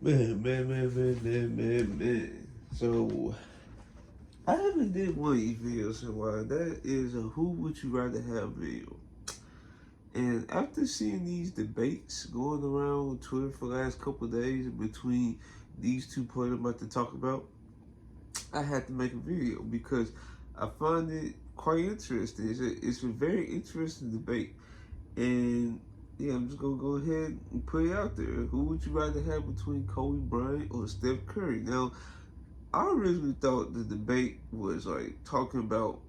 Man. So I haven't did one video in a while. That is a who would you rather have video. And after seeing these debates going around on Twitter for the last couple of days between these two players I'm about to talk about, I had to make a video because I find it quite interesting. It's a very interesting debate. And yeah, I'm just gonna go ahead and put it out there. Who would you rather have between Kobe Bryant or Steph Curry? Now, I originally thought the debate was like talking about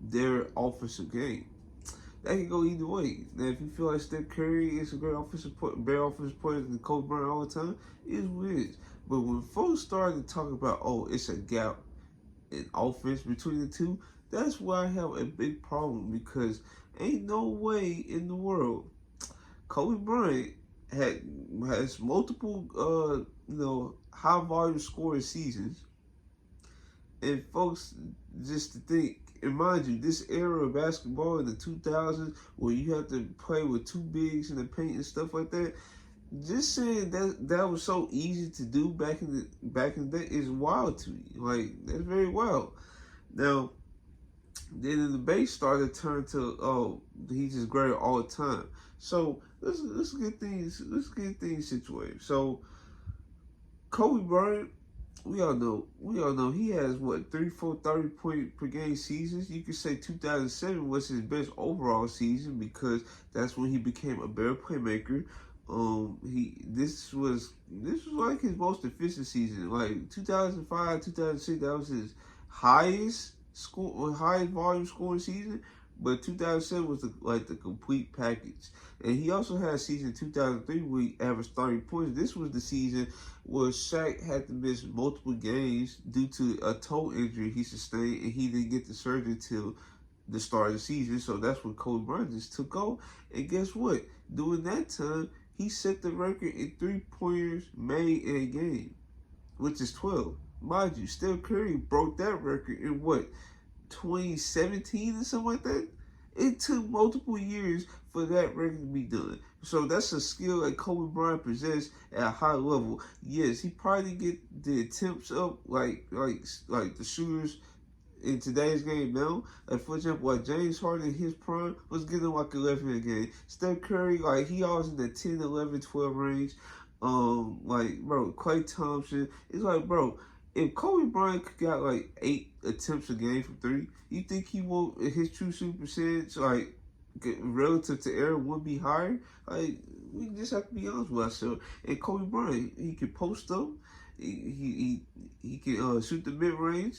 their offensive game. That can go either way. Now, if you feel like Steph Curry is a great better offensive player than Kobe Bryant all the time, it is what it is. But when folks started to talk about, oh, it's a gap in offense between the two, that's why I have a big problem because ain't no way in the world Kobe Bryant has multiple high volume scoring seasons, and folks just to think, and mind you, this era of basketball in the 2000s where you have to play with two bigs in the paint and stuff like that. Just saying that was so easy to do back in the day is wild to me. Like, that's very wild. Now, then the debate started to turn to, oh, he's just great all the time. So let's get things situated. So Kobe Bryant, we all know he has what 30 point per game seasons. You could say 2007 was his best overall season because that's when he became a better playmaker. This was like his most efficient season. Like 2005, 2006, that was his highest volume scoring season. But 2007 was the complete package. And he also had a season 2003 where he averaged 30 points. This was the season where Shaq had to miss multiple games due to a toe injury he sustained, and he didn't get the surgery till the start of the season. So that's when Kobe Bryant just took over. And guess what? During that time, he set the record in three-pointers made in a game, which is 12. Mind you, Steph Curry broke that record in what, 2017 or something like that? It took multiple years for that record to be done. So that's a skill that Kobe Bryant possessed at a high level. Yes, he probably didn't get the attempts up like the shooters in today's game now. Like, for example, like James Harden in his prime was getting like 11 a game. Steph Curry, like, he always in the 10, 11, 12 range. Like, bro, Klay Thompson. It's like, bro, if Kobe Bryant got like 8 attempts a game from three, you think he won't, his true shooting percentage, like, relative to Aaron, would be higher? Like, we just have to be honest with ourselves. And Kobe Bryant, he can post up, he can shoot the mid range.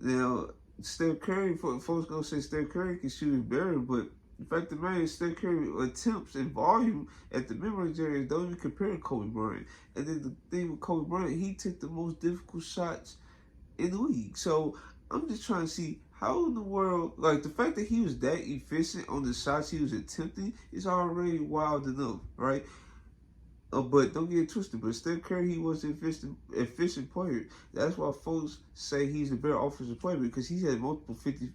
Now, Steph Curry, folks gonna say Steph Curry can shoot it better, but the fact of the matter is Steph Curry attempts and volume at the mid-range area don't even compare to Kobe Bryant. And then the thing with Kobe Bryant, he took the most difficult shots in the league. So I'm just trying to see how in the world, like, the fact that he was that efficient on the shots he was attempting is already wild enough, right? But don't get it twisted. But Steph Curry, he was an efficient player. That's why folks say he's a better offensive player because he had multiple 50,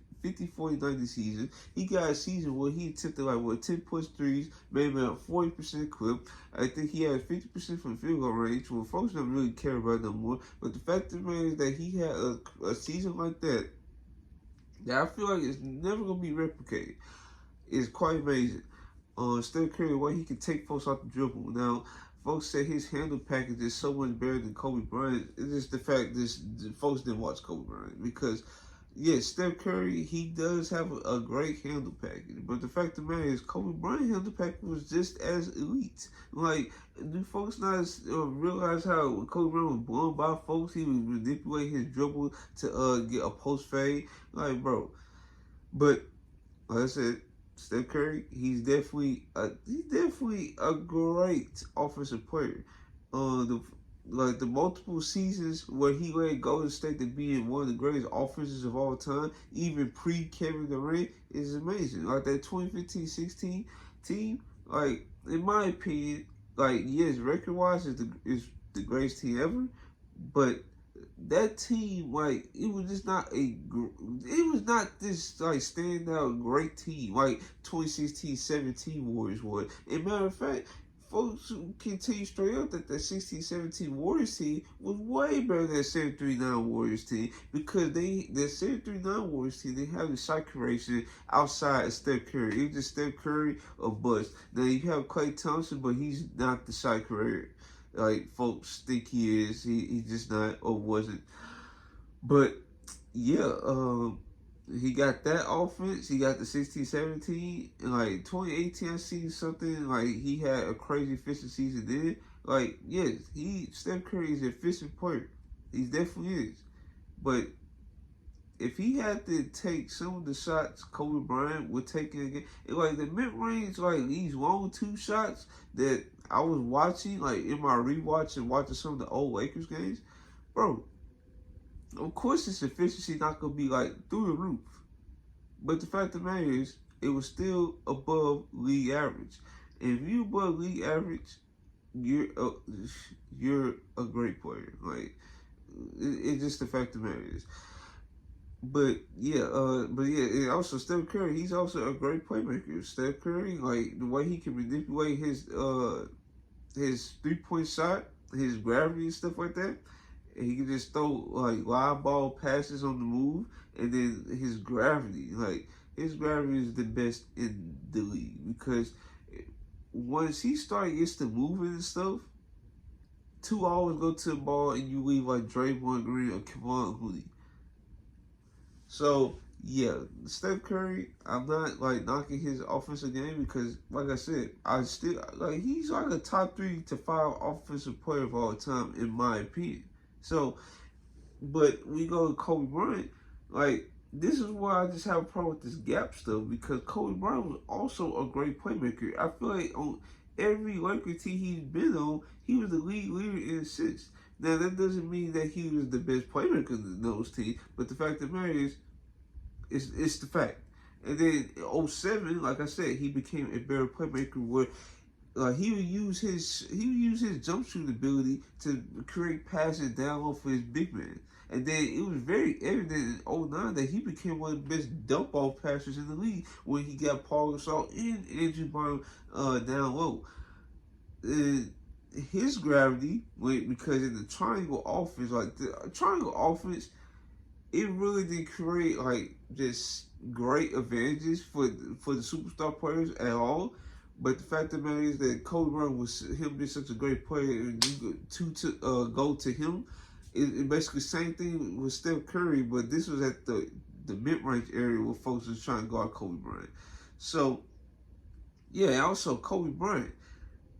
40, 90 seasons. He got a season where he attempted like 10 plus threes, maybe about 40% clip. I think he had 50% from field goal range, where folks don't really care about no more. But the fact of the matter is that he had a season like that I feel like it's never gonna be replicated. It's quite amazing. Steph Curry, the way he can take folks off the dribble. Now, folks say his handle package is so much better than Kobe Bryant. It's just the fact that folks didn't watch Kobe Bryant because, yes, Steph Curry, he does have a great handle package. But the fact of the matter is, Kobe Bryant handle package was just as elite. Like, do folks not realize how when Kobe Bryant was blown by folks, he would manipulate his dribble to get a post fade? Like, bro. But, like I said, Steph Curry, he's definitely a great offensive player. The multiple seasons where he led Golden State to being one of the greatest offenses of all time, even pre Kevin Durant, is amazing. Like that 2015-16 team, like, in my opinion, like, yes, record wise is the greatest team ever, but that team, like, it was not this like standout great team like 2016-17 Warriors was. As a matter of fact, folks can tell you straight up that 16-17 Warriors team was way better than that 7-3-9 Warriors team because the 7-3-9 Warriors team, they have the shot creation outside of Steph Curry. It's just Steph Curry or bust. Now you have Klay Thompson, but he's not the shot creator like folks think he is. He's just not or wasn't. But yeah, he got that offense. He got the 16-17. Like 2018, I seen something like he had a crazy efficient season then. Like, yes, Steph Curry is an efficient player. He definitely is. But if he had to take some of the shots Kobe Bryant would take again, like the mid range, like these long two shots that I was watching, like in my rewatch and watching some of the old Lakers games, bro. Of course, its efficiency not gonna be like through the roof, but the fact of the matter is, it was still above league average. And if you above league average, you're a great player. Like it's just the fact of the matter is. But yeah, and also Steph Curry, he's also a great playmaker. Steph Curry, like the way he can manipulate his 3-point shot, his gravity and stuff like that. And he can just throw like live ball passes on the move, and then his gravity is the best in the league because once he gets to moving and stuff, 2 hours go to the ball and you leave like Draymond Green or Kevon Looney. So yeah, Steph Curry, I'm not like knocking his offensive game because, like I said, I still like he's like a top 3 to 5 offensive player of all time in my opinion. So, but we go to Kobe Bryant, like this is why I just have a problem with this gap stuff because Kobe Bryant was also a great playmaker. I feel like on every Lakers team he's been on, he was the league leader in assists. Now that doesn't mean that he was the best playmaker in those teams, but the fact of the matter is, it's the fact. And then in 07, like I said, he became a better playmaker where he would use his jump shooting ability to create passes down low for his big man. And then it was very evident in 09 that he became one of the best dump off passers in the league when he got Paul Gasol and Andrew Bynum down low. His gravity, because in the triangle offense, like the triangle offense, it really did create like just great advantages for the superstar players at all. But the fact of the matter is that Kobe Bryant was him being such a great player, and you go to him. It basically same thing with Steph Curry, but this was at the mid-range area where folks was trying to guard Kobe Bryant. So yeah, also Kobe Bryant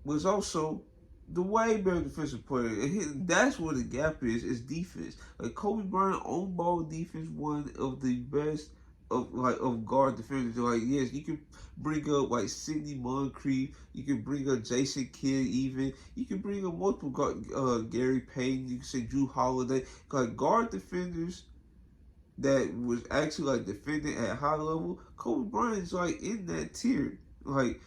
was also the way better defensive player, and that's where the gap is defense. Like Kobe Bryant on ball defense, one of the best of guard defenders. Like yes, you can bring up like Sidney Moncrief, you can bring up Jason Kidd, even you can bring up multiple Gary Payton, you can say Drew Holiday, like guard defenders that was actually like defending at high level. Kobe Bryant's like in that tier. Like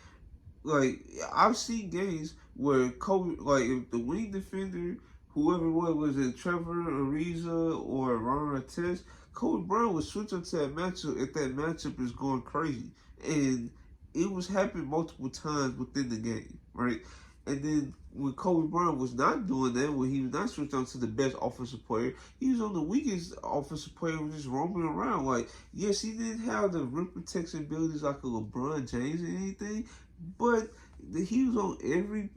I've seen games where Kobe, like if the wing defender, whoever it was it Trevor Ariza or Ron Artest, Kobe Bryant would switch up to that matchup if that matchup is going crazy. And it was happening multiple times within the game, right? And then when Kobe Bryant was not doing that, when he was not switched on to the best offensive player, he was on the weakest offensive player, just roaming around. Like, yes, he didn't have the rim protection abilities like a LeBron James or anything, but he was on every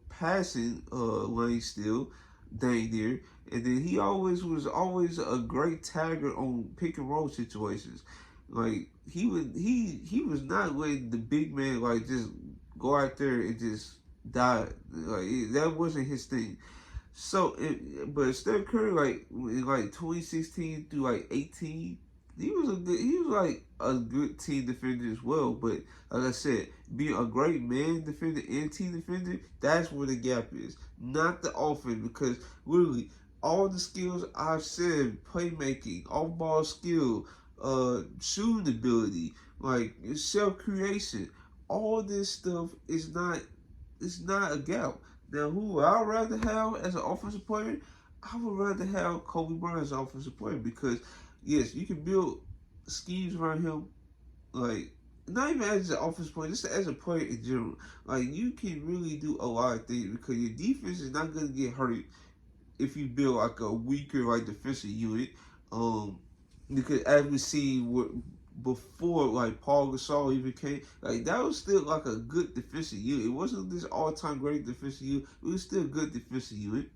passing lane still, dang near. And then he was always a great tagger on pick and roll situations. Like he was not letting the big man like just go out there and just die. Like that wasn't his thing. So, but Steph Curry, like in like 2016 through like 18, he was like a good team defender as well. But like I said, being a great man defender and team defender, that's where the gap is, not the offense. Because literally all the skills I've said, playmaking, off ball skill, shooting ability, like self creation, all this stuff is not. It's not a gap. Now, who I'd rather have as an offensive player, I would rather have Kobe Bryant as an offensive player because, yes, you can build schemes around him, like not even as an offense player, just as a player in general. Like you can really do a lot of things because your defense is not gonna get hurt if you build like a weaker like defensive unit. Um, because as we see before, like Paul Gasol even came, like that was still like a good defensive unit. It wasn't this all-time great defensive unit. It was still a good defensive unit,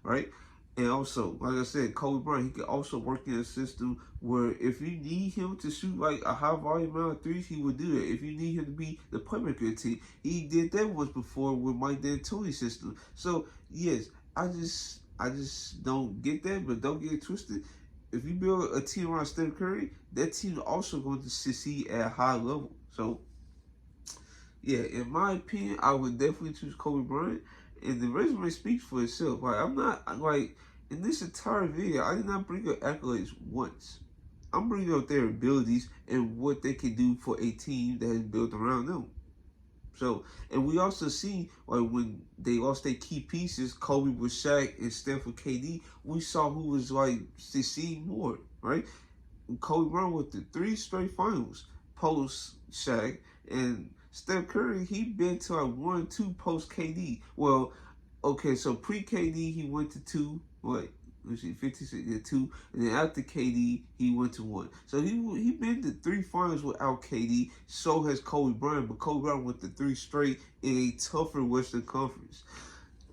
right? And also, like I said, Kobe Bryant, he could also work in a system where if you need him to shoot like a high volume amount of threes, he would do that. If you need him to be the playmaker of the team, he did that once before with Mike D'Antoni's system. So yes, I just don't get that, but don't get it twisted. If you build a team around Steph Curry, that team is also going to succeed at a high level. So yeah, in my opinion, I would definitely choose Kobe Bryant, and the resume speaks for itself. Like I'm not like in this entire video, I did not bring up accolades once. I'm bringing up their abilities and what they can do for a team that is built around them. So, and we also see like when they lost their key pieces, Kobe with Shaq and Steph with KD, we saw who was like succeeding more, right? Kobe Bryant with the 3 straight finals post Shaq, and Steph Curry, he been to like 1, 2 post KD. Well, okay, so pre KD he went to 2, what? Let's see, 56, yeah, 2, and then after KD he went to 1. So he been to 3 finals without KD. So has Kobe Bryant, but Kobe Bryant went to 3 straight in a tougher Western Conference.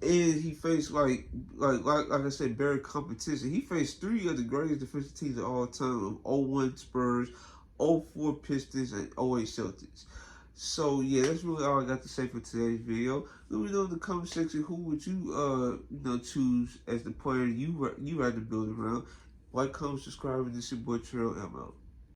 And he faced like I said, better competition. He faced 3 of the greatest defensive teams of all time: of 01 Spurs, 04 Pistons, and 08 Celtics. So yeah, that's really all I got to say for today's video. Let me know in the comment section who would you choose as the player you rather build around. Like, comment, subscribe, and this is your boy Trail. I'm out.